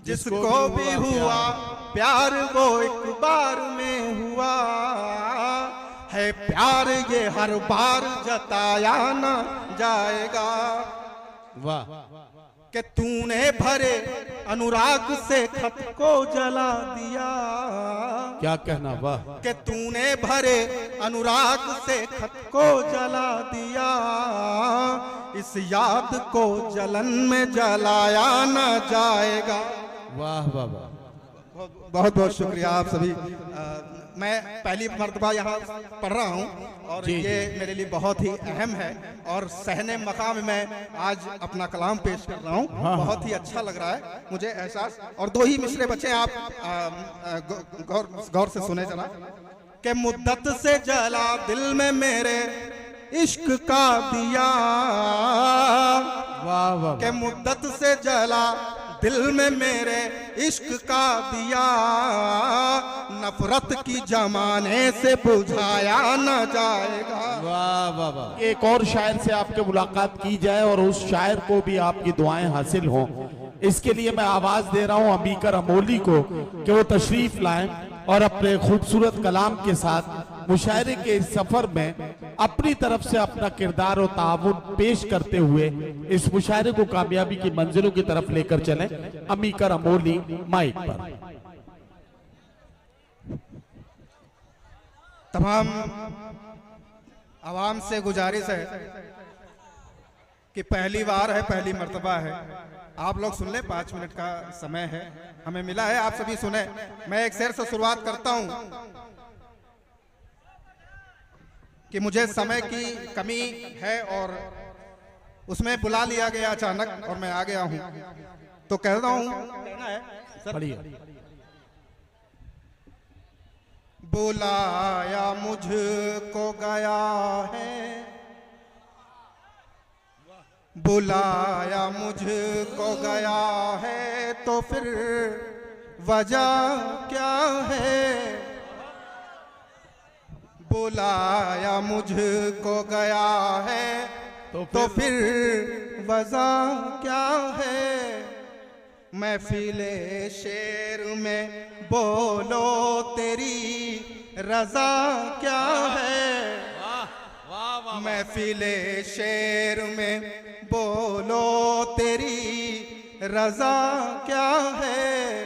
जिसको भी हुआ प्यार वो एक बार में हुआ है। प्यार ये हर बार जताया ना जाएगा। वाह, कि तूने भरे अनुराग से खत को जला दिया। क्या कहना, वाह। कि तूने भरे अनुराग से खत को जला दिया। इस याद को जलन में जलाया न जाएगा। वाह वाह वाह, बहुत बहुत शुक्रिया आप सभी। मैं पहली मर्तबा यहाँ पढ़ रहा हूँ और ये मेरे लिए बहुत ही अहम है और सहने मकाम में आज अपना कलाम पेश कर रहा हूँ। बहुत ही अच्छा लग रहा है मुझे एहसास। और दो ही मिसरे बचे, आप गौर से सुने जरा। कि मुद्दत से जला दिल में मेरे इश्क का दिया। वाह वाह, कि मुद्दत से जला दिल में मेरे इश्क का दिया। नफरत की जमाने से बुझाया न जाएगा। वाह वाह वाह। एक और शायर से आपके मुलाकात की जाए और उस शायर को भी आपकी दुआएं हासिल हों, इसके लिए मैं आवाज दे रहा हूं अमीकर अमोली को कि वो तशरीफ लाएं और अपने खूबसूरत कलाम के साथ मुशायरे के इस सफर में अपनी तरफ से अपना किरदार और ताउन पेश करते हुए इस मुशायरे को कामयाबी की मंजिलों की तरफ लेकर चलें। अमीकर अमोली माइक पर। तमाम आवाम से गुजारिश है कि पहली बार है, पहली मर्तबा है, आप लोग सुन ले। 5 मिनट का समय है हमें मिला है, आप सभी सुने। मैं एक शेर से शुरुआत करता हूं कि मुझे समय की कमी है और उसमें बुला लिया गया अचानक और मैं आ गया हूं, तो कह रहा हूं। बुलाया मुझको गया है, बुलाया मुझको गया है, तो फिर वजह क्या है। बुलाया मुझको गया है तो फिर वजह क्या है। महफिले शेर में बोलो तेरी रजा क्या है। महफिले शेर में बोलो तेरी रजा क्या है।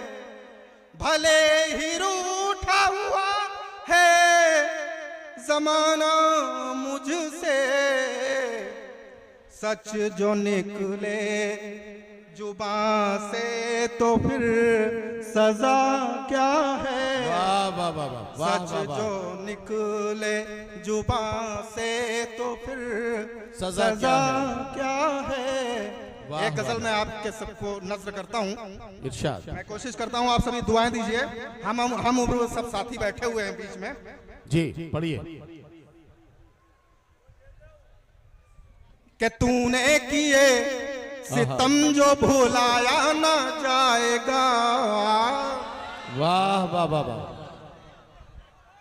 भले ही रूठा हुआ है जमाना मुझसे, सच जो निकले जुबान से तो फिर सजा क्या है। वाह वाह वाह वाह, सच जो निकले जुबान से तो फिर सजा क्या है। एक गजल में आपके सबको नज़्र करता हूँ, इरशाद। मैं कोशिश करता हूँ आप सभी दुआएं दीजिए। हम उम्र सब साथी बैठे हुए हैं बीच में। जी पढ़िए। कि तूने किए सितम जो भुलाया ना जाएगा। वाह वाह वाह वाह।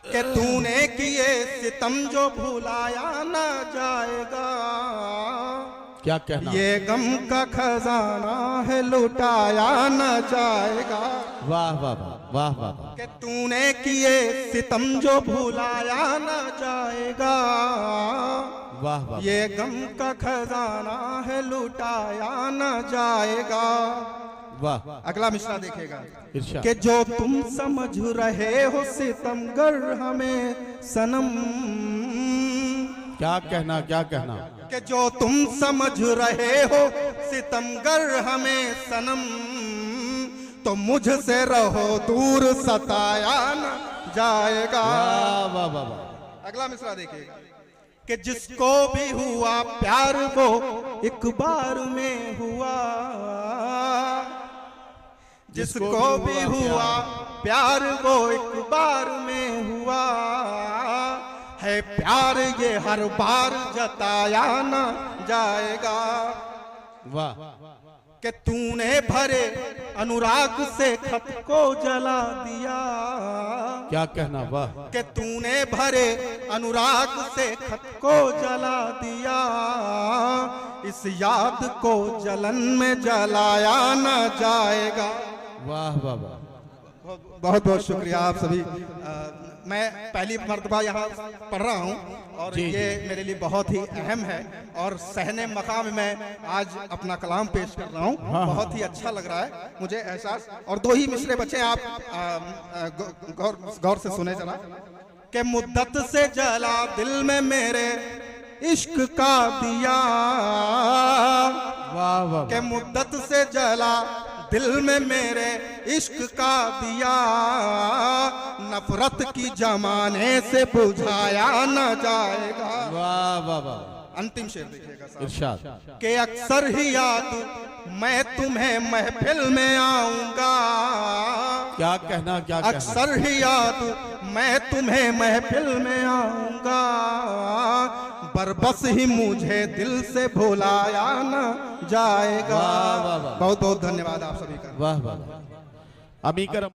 कि तूने किए सितम जो भुलाया ना जाएगा। क्या कहना, ये गम का खजाना है लुटाया न जाएगा। वाह वाह वाह वाह वाह वाह। कि तूने किए सितम जो भुलाया न जाएगा। वाह वाह, ये गम का खजाना है लुटाया न जाएगा। वाह। अगला मिसरा देखेगा इरशाद। कि जो तुम समझ रहे हो सितमगर हमें सनम। क्या कहना, क्या कहना। कि जो तुम समझ रहे हो सितमगर हमें सनम, तो मुझसे रहो दूर सताया न जाएगा। वाह वाह वाह वाह। अगला मिसरा देखिएगा कि जिसको भी हुआ प्यार वो एक बार में हुआ। जिसको भी हुआ प्यार वो एक बार में हुआ है। प्यार ये हर बार जताया न जाएगा। वाह। कि तूने भरे अनुराग से खत को जला दिया। क्या कहना, वाह। कि तूने भरे अनुराग से खत को जला दिया। इस याद को जलन में जलाया न जाएगा। वाह वाह वाह। बहुत बहुत शुक्रिया आप सभी। मैं पहली मर्तबा यहाँ पढ़ रहा हूँ और जी, ये मेरे लिए बहुत ही अहम है और सहने मकाम में आज अपना कलाम पेश कर रहा हूँ। बहुत ही अच्छा लग रहा है मुझे एहसास। और दो ही मिसरे बचे, आप गौर से सुने जरा। कि मुद्दत से जला दिल में मेरे इश्क का दिया, वाह वाह। के मुद्दत से जला दिल में मेरे इश्क का दिया, नफरत की जमाने से बुझाया न जाएगा। वाह वाह वाह। अंतिम शेर देखिएगा साहब। इरशाद। के अक्सर ही याद मैं तुम्हें महफिल में आऊंगा, क्या कहना, क्या कहना। अक्सर ही याद मैं तुम्हें महफिल में आऊंगा, बरबस ही मुझे दिल से भुलाया न जाएगा। वाह वाह वाह। बहुत बहुत धन्यवाद आप सभी का। वाह वाह। अमीकर